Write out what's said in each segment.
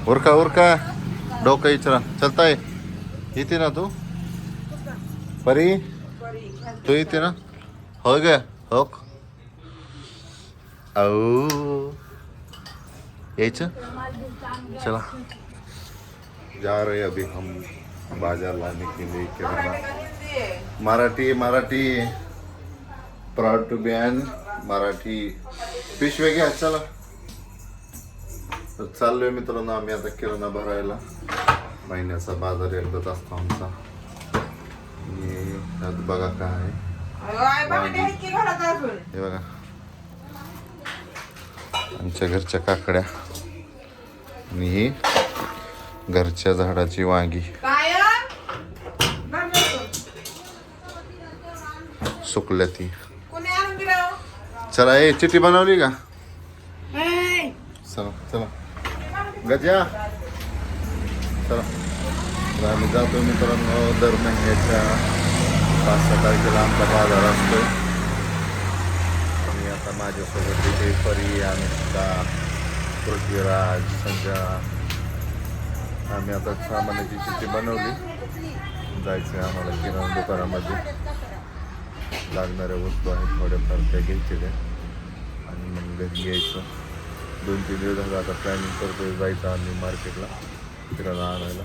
उरका उरका डोकं इचरा चलताय येते ना तू परी तू येते ना हो ग हो यायचं चला जा रहे अभी हम बाजार लाने के लिए किराना Marathi proud to ban Marathi पिशवे घ्या चला तर चाललोय मित्रांनो आम्ही आता किराणा भरायला महिन्याचा बाजार एकदाच असतो आमचा आणि त्यात बघा काय हे बघा आमच्या घरच्या काकड्या आणि ही घरच्या झाडाची वांगी सुकल्या ती चला ए चिठ्ठी बनवली का चला चला गजा चला तर आम्ही जातो मित्रांनो दर महिन्याच्या 5-6 तारखेला आमचा बाजार असतो आणि आता माझ्यासोबत तिथे परी अनुष्का पृथ्वीराज संजय आम्ही आता सामानाची चिठ्ठी बनवली जायचं आहे आम्हाला किराणा दुकानामध्ये लागणाऱ्या वस्तू आहेत थोड्याफार त्या घ्यायच्या आणि मग घरी घ्यायचं 2-3 दिवस झालं आता प्लॅनिंग करतोय जायचं आम्ही मार्केटला किराणा आणायला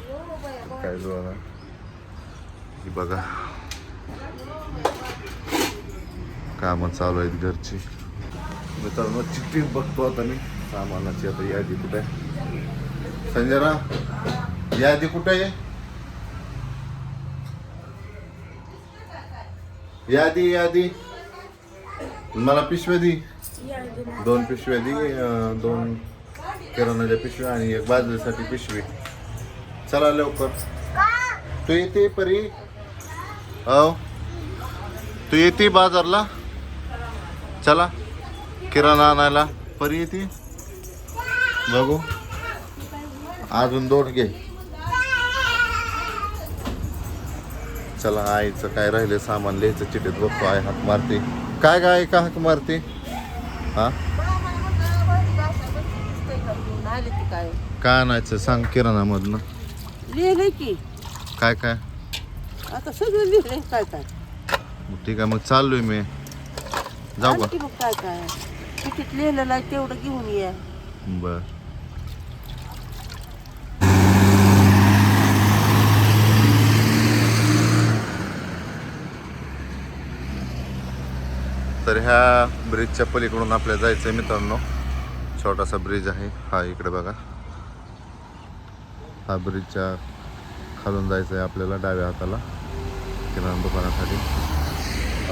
काय जुळणार ही बघा कामं चालू आहेत घरची मित्रांनो चिठ्ठी बघतो आता मी सामानाची आता यादी कुठे आहे संजना यादी कुठे आहे यादी मला पिशव्या दी 2 पिशव्या दी 2 किराणाच्या पिशव्या आणि 1 बाजरीसाठी पिशवी चला लवकर तू येते परी हो तू येते बाजारला चला किराणा आणायला परी येते बघू अजून 2 घे चला आईचं काय राहिले सामान लिहायचं चिठ्ठीत बघतो आई हात मारते काय का हाक मारते हा काय आणायचं सांग किराणा मधनं लिहिलंय की काय आता सगळं लिहिलंय काय ठीक आहे मग चाललोय मी जाऊ का मग काय तिकीट लिहिलेलं आहे तेवढं घेऊन या बर तर ह्या ब्रिजच्या पलीकडून आपल्याला जायचं आहे मित्रांनो छोटासा ब्रिज आहे हा इकडे बघा हा ब्रिजच्या खालून जायचं आहे आपल्याला डाव्या हाताला किराणा दुकानासाठी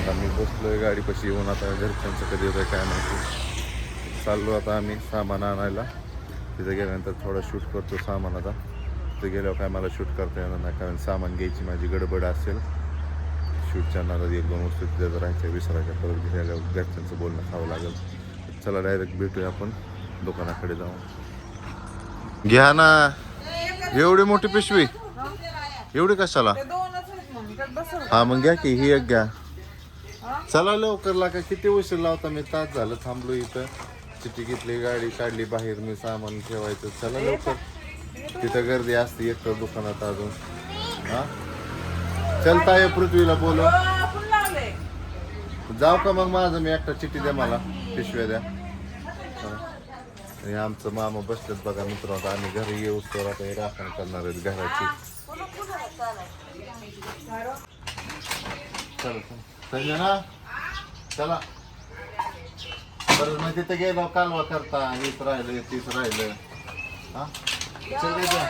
आता मी बसलोय गाडीपाशी येऊन आता घरच्यांचं कधी होतं काय माहिती चाललो आता आम्ही सामान आणायला तिथे गेल्यानंतर थोडं शूट करतो सामान आता तिथे गेल्यावर काय मला शूट करता येणार नाही कारण सामान घ्यायची माझी गडबड असेल शूटच्या नादात 1-2 वस्तू तिथे राहायच्या विसरायच्या परत घ्यायला घरच्यांचं बोलणं खावं लागेल चला डायरेक्ट भेटूया आपण दुकानाकडे जाऊ घ्या ना एवढी मोठी पिशवी एवढी कशाला हा मग घ्या की ही एक घ्या चला लवकर लागा किती उशीर लावता मी तास झालं थांबलो इथं चिठ्ठी घेतली गाडी काढली बाहेर मी सामान ठेवायचं चला लवकर तिथं गर्दी असते एक तर दुकानात अजून हा चलता आहे पृथ्वीला बोलव जाऊ का मग माझं मी एकटा चिठ्ठी द्या मला पिशव्या द्या आणि आमचं मामा बसलेत बघा मित्रांनो आम्ही घरी येऊ तर आता हे राखण करणार आहेत घराची संजना चला बरं मग तिथे गेलो कालवा करता हेच राहिलं तीच राहिलं हा चल द्या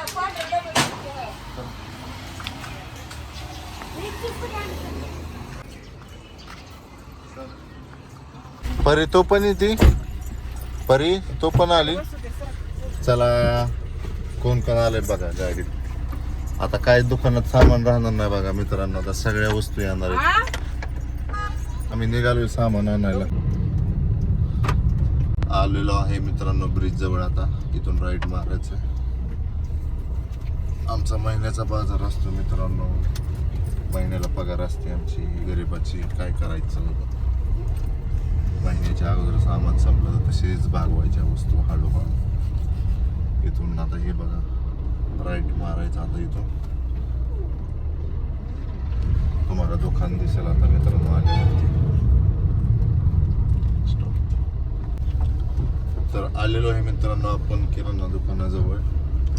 परी तो पण येते परी तो पण आली चला कोण आलंय बघा गाडीत आता काय दुकानात सामान राहणार नाही बघा मित्रांनो आता सगळ्या वस्तू येणार आहेत आम्ही निघालोय सामान आणायला आलेलो आहे मित्रांनो ब्रिज जवळ आता इथून राईट मारायचं आमचा महिन्याचा बाजार असतो मित्रांनो महिन्याला पगार असते आमची गरिबाची काय करायचं महिन्याच्या अगोदर सामान संपलं तर तसेच भागवायच्या वस्तू हळूहळू इथून आता हे बघा राईट मारायचं आता इथून तुम्हाला दुकान दिसेल आता मित्रांनो आल्यावरती. तर आलेलो आहे मित्रांनो आपण किराणा दुकानाजवळ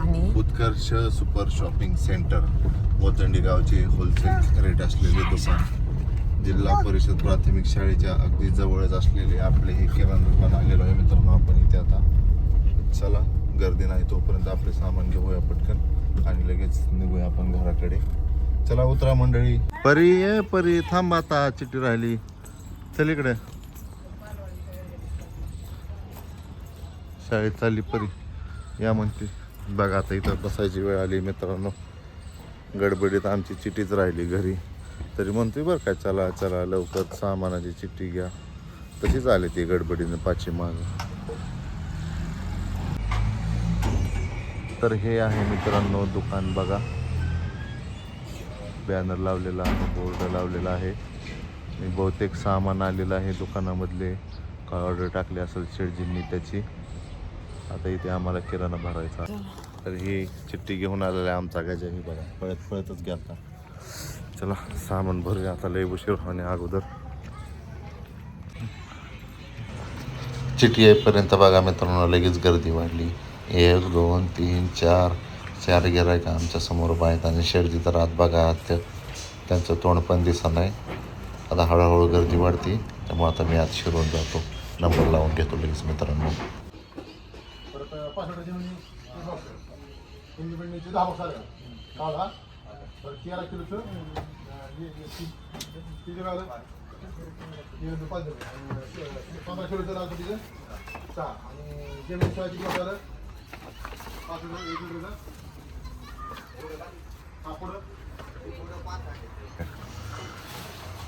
आणि उत्कर्ष सुपर शॉपिंग सेंटर मोतंडी गावचे होलसेल रेट असलेले दुकान जिल्हा परिषद प्राथमिक शाळेच्या अगदी जवळच असलेले आपले हे किराणा दुकान आलेलो आहे मित्रांनो आपण इथे आता. चला गर्दी नाही तोपर्यंत आपले सामान घेऊया पटकन आणि लगेच निघूया आपण घराकडे. चला उतरा मंडळी. परी ये परी थांब आता चिठ्ठी राहिली. चल इकडे. शाळेत चालली परी या म्हणते. बघा आता इथं बसायची वेळ आली मित्रांनो. गडबडीत आमची चिठ्ठीच राहिली घरी तरी म्हणतोय बरं काय चला चला लवकर सामानाची चिठ्ठी घ्या. तशीच आली ती गडबडीने पाची माग. तर हे आहे मित्रांनो दुकान बघा. बॅनर लावलेला आहे बोर्ड लावलेला आहे आणि बहुतेक सामान आलेलं आहे दुकानामधले. काय ऑर्डर टाकली असेल शेडजींनी त्याची. आता इथे आम्हाला किराणा भरायचा. तर ही चिठ्ठी घेऊन आलेला आहे आमचा गजा. ही बघा पळत पळतच गेला. चला सामान भरूया आता लय उशीर होणे अगोदर. चिठ्ठी येईपर्यंत बघा मित्रांनो लगेच गर्दी वाढली. 1 2 3 4 गिरायक आमच्या समोर आहेत आणि शेडजी तर आत बघा त्यांचं तोंड पण दिसत नाही. आता हळूहळू गर्दी वाढती त्यामुळे आता मी आत शिरून जातो. नंबर लावून घेतो लगेच मित्रांनो.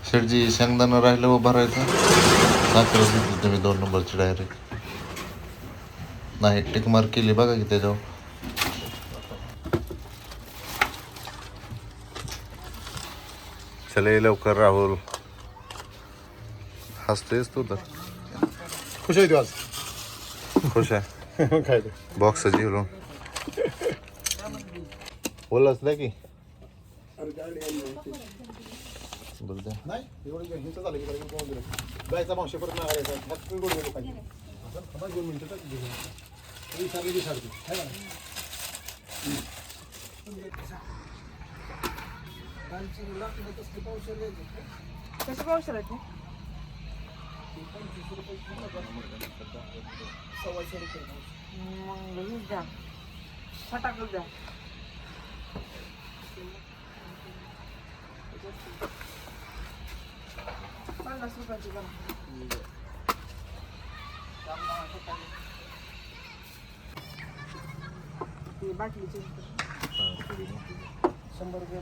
शेडजी शेंगदाणा राहिलं व भरायचं. साखर घेतली तुम्ही 2 नंबरची डायरेक्ट. नाही टिक मार्क केली बघा की त्याच्यावर. चले लवकर राहुल. हसतेस तू तर. खुश आहे तू आज. खुश आहे. काय बॉक्स जिवलो बोललाच नाही की बघ द्या. नाही एवढं हिंच झालं की जायचा मावशी परत मागायचा फक्त गोड गेलो पाहिजे. 2 मिनिटं तर विचारली सारखी आहे ना. कसं पावसाळ्यात ते 125 रुपये. मग हीच द्या फटाकच द्या. ₹50 करा. ती बाटलीची 100 रुपये.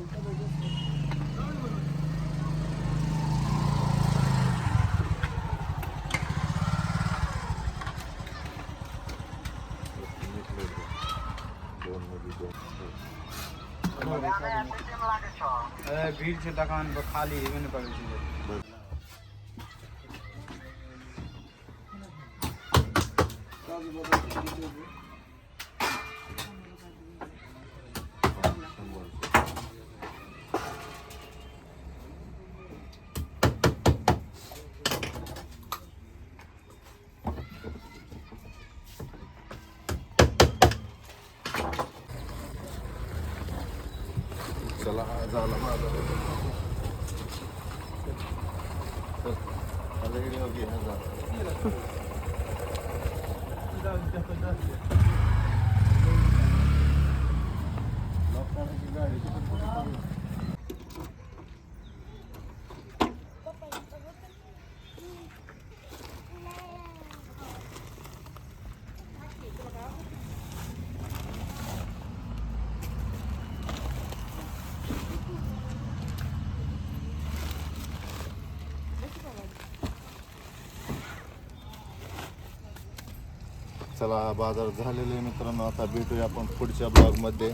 भीड़ से दुकान पर खाली है मैंने पकड़ी। चला झाला माझा. चला बाजार झालेले मित्रांनो. आता भेटूया आपण पुढच्या ब्लॉगमध्ये.